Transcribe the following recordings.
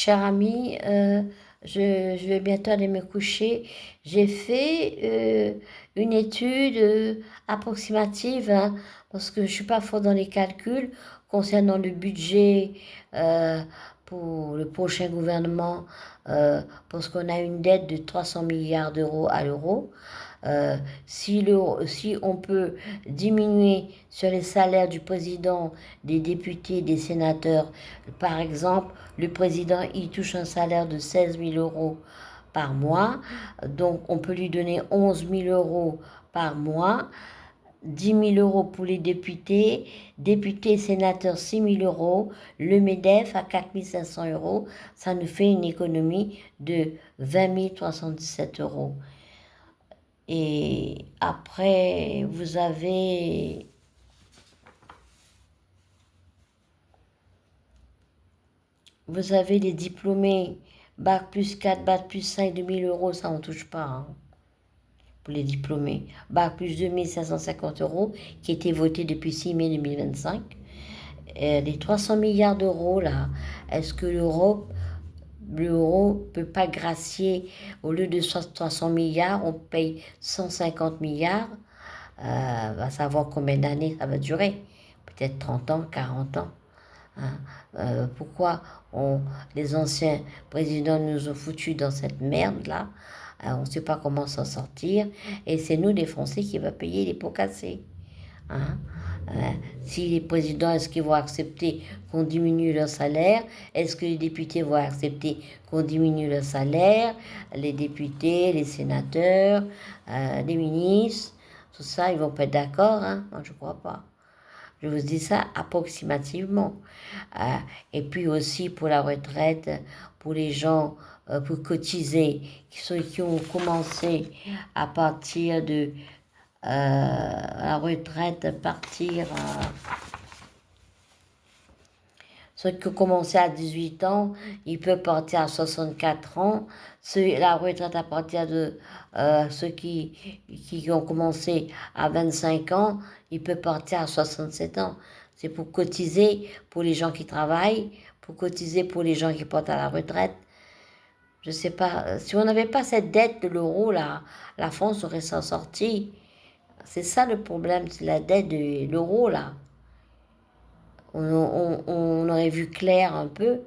Cher ami, je vais bientôt aller me coucher. J'ai fait une étude approximative, hein, parce que je suis pas fort dans les calculs concernant le budget euh, pour le prochain gouvernement, parce qu'on a une dette de 300 milliards d'euros à l'euro. Si on peut diminuer sur les salaires du président, des députés, des sénateurs, par exemple, le président, il touche un salaire de 16 000 euros par mois, donc on peut lui donner 11 000 euros par mois, 10 000 euros pour les députés, députés, sénateurs 6 000 euros, le MEDEF à 4 500 euros, ça nous fait une économie de 20 317 euros. Et après, vous avez les diplômés, bac plus 4, bac plus 5, 2000 euros, ça on touche pas, hein, pour les diplômés. Bac plus 2550 euros, qui était voté depuis 6 mai 2025. Les 300 milliards d'euros, là, est-ce que l'euro peut pas gracier, au lieu de 300 milliards, on paye 150 milliards, va savoir combien d'années ça va durer. Peut-être 30 ans, 40 ans. Hein. Pourquoi les anciens présidents nous ont foutus dans cette merde-là? On ne sait pas comment s'en sortir. Et c'est nous, les Français, qui va payer les pots cassés. Hein. Si les présidents, est-ce qu'ils vont accepter qu'on diminue leur salaire? Est-ce que les députés vont accepter qu'on diminue leur salaire? Les députés, les sénateurs, les ministres, tout ça, ils vont pas être d'accord, hein? Moi, je crois pas. Je vous dis ça approximativement. Euh, et puis aussi pour la retraite, pour les gens, pour cotiser, qui ont commencé à partir de la retraite, ceux qui ont commencé à 18 ans, ils peuvent partir à 64 ans. La retraite à partir de ceux qui ont commencé à 25 ans, ils peuvent partir à 67 ans. C'est pour cotiser pour les gens qui travaillent, pour cotiser pour les gens qui partent à la retraite. Je sais pas, si on n'avait pas cette dette de l'euro, là, la France aurait s'en sorti. C'est ça le problème, c'est la dette de l'euro, là. On aurait vu clair un peu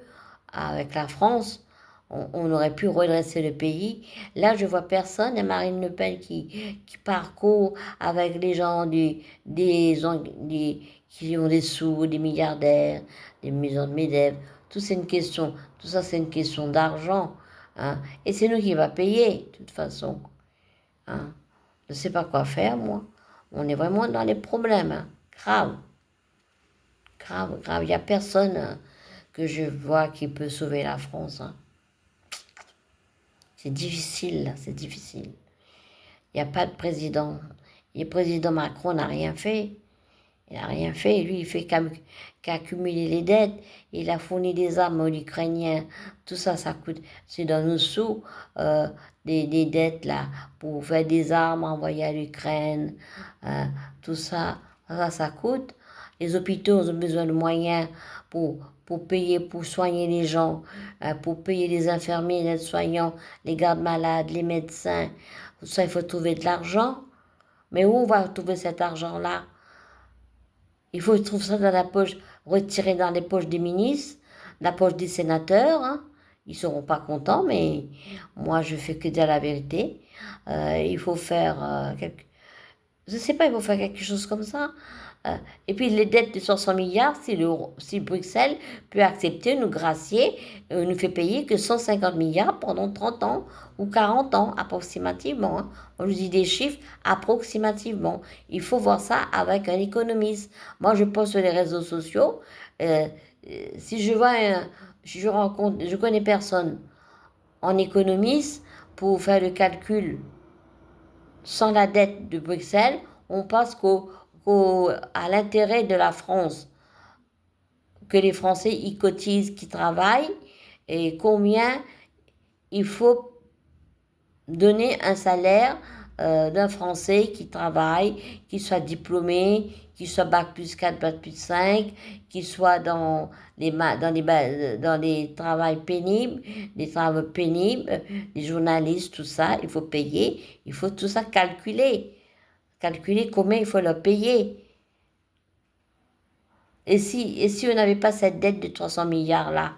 avec la France. On aurait pu redresser le pays. Là, je vois personne. Il y a Marine Le Pen qui parcourt avec les gens qui ont des sous, des milliardaires, des maisons de MEDEF. Tout ça, c'est une question d'argent. Hein. Et c'est nous qui va payer, de toute façon. Hein. Je ne sais pas quoi faire, moi. On est vraiment dans les problèmes. Hein. Grave. Grave, grave. Il n'y a personne, hein, que je vois qui peut sauver la France. Hein. C'est difficile, là, c'est difficile. Il n'y a pas de président. Le président Macron n'a rien fait. Il n'a rien fait. Lui, il fait qu'accumuler les dettes. Il a fourni des armes aux Ukrainiens. Tout ça, ça coûte. C'est dans nos sous, des dettes, là, pour faire des armes, envoyer à l'Ukraine. Tout ça, ça coûte. Les hôpitaux ont besoin de moyens pour payer, pour soigner les gens, pour payer les infirmiers, les aides-soignants, les gardes-malades, les médecins. Tout ça, il faut trouver de l'argent. Mais où on va trouver cet argent-là? Il faut trouver ça dans la poche, retirer dans les poches des ministres, la poche des sénateurs. Hein. Ils ne seront pas contents, mais moi, je fais que dire la vérité. Il faut faire je ne sais pas, il faut faire quelque chose comme ça. Et puis les dettes de 500 milliards, si Bruxelles peut accepter, nous gracier, nous fait payer que 150 milliards pendant 30 ans ou 40 ans approximativement. Hein. On nous dit des chiffres approximativement. Il faut voir ça avec un économiste. Moi, je poste sur les réseaux sociaux. Si je vois je connais personne en économiste pour faire le calcul sans la dette de Bruxelles, on pense à l'intérêt de la France, que les Français y cotisent, qui travaillent, et combien il faut donner un salaire d'un Français qui travaille, qui soit diplômé, qui soit bac+4, bac+5, qui soit dans les travails pénibles, des travaux pénibles, les journalistes, tout ça, il faut payer, il faut tout ça calculer combien il faut leur payer. Et si on n'avait pas cette dette de 300 milliards là,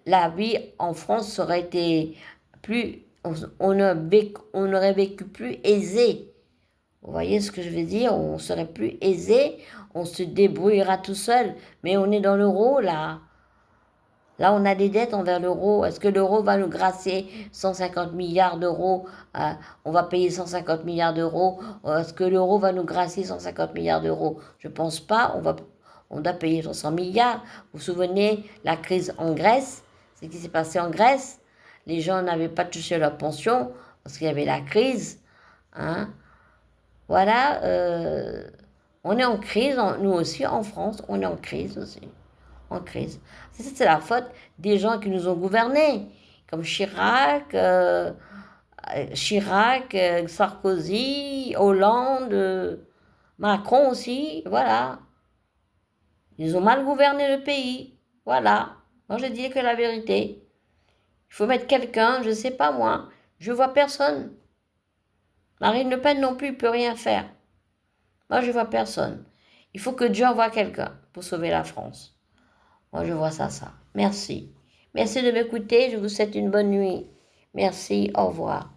la vie en France aurait été plus, on aurait vécu plus aisé. Vous voyez ce que je veux dire? On serait plus aisé, on se débrouillera tout seul. Mais on est dans l'euro là. Là, on a des dettes envers l'euro. Est-ce que l'euro va nous gracier 150 milliards d'euros? On va payer 150 milliards d'euros. Est-ce que l'euro va nous gracier 150 milliards d'euros? Je ne pense pas. On doit payer 300 milliards. Vous vous souvenez, la crise en Grèce? Ce qui s'est passé en Grèce? Les gens n'avaient pas touché leur pension parce qu'il y avait la crise. Hein? Voilà. On est en crise. Nous aussi, en France, on est en crise aussi. En crise. C'est la faute des gens qui nous ont gouvernés, comme Chirac, Sarkozy, Hollande, Macron aussi, voilà. Ils ont mal gouverné le pays, voilà. Moi, je dis que la vérité. Il faut mettre quelqu'un, je ne sais pas moi, je vois personne. Marine Le Pen non plus ne peut rien faire. Moi, je vois personne. Il faut que Dieu envoie quelqu'un pour sauver la France. Moi, je vois ça. Merci. Merci de m'écouter. Je vous souhaite une bonne nuit. Merci. Au revoir.